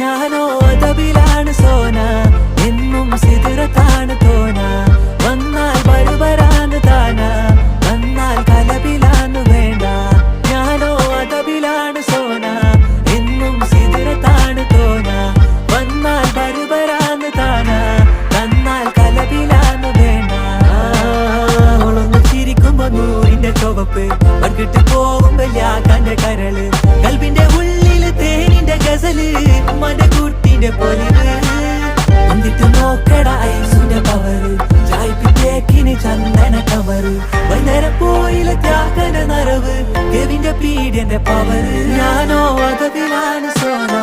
ഞാനോ അതബിലാണ് സോന, എന്നും സിദറത്താണ് തോന. വന്നാൽ ബർബരാണ് താന, വന്നാൽ കലബിലാണ് വേണ്ട. ഞാനോ അതബിലാണ് സോന, എന്നും സിദറത്താണ് തോന. വന്നാൽ ബർബരാണ് താന, വന്നാൽ കലബിലാണ് വേണ്ട. അവളൊന്ന് ചിരിക്കുമ്പോ നൂറിന്റെ ചുവപ്പ്, പങ്കിട്ട് പോകുമ്പോ യാക്കാന്റെ കരള്. കൽബിന്റെ ഉള്ളില് തേനിന്റെ ഗസല്, മടകൂട്ടിന്റെ പൊലിവ്. എന്നിട്ട് നോക്കട ഐസുന്റെ പവറ്, ചായ്പിറ്റേക്കിന് ചന്ദന കവറ്. വൈകുന്നേരം പോയിലെ ത്യാഗന നരവ്, കെവിന്റെ പീഡിയന്റെ പവറ്. ഞാനോ അതബിലാണ് സോന.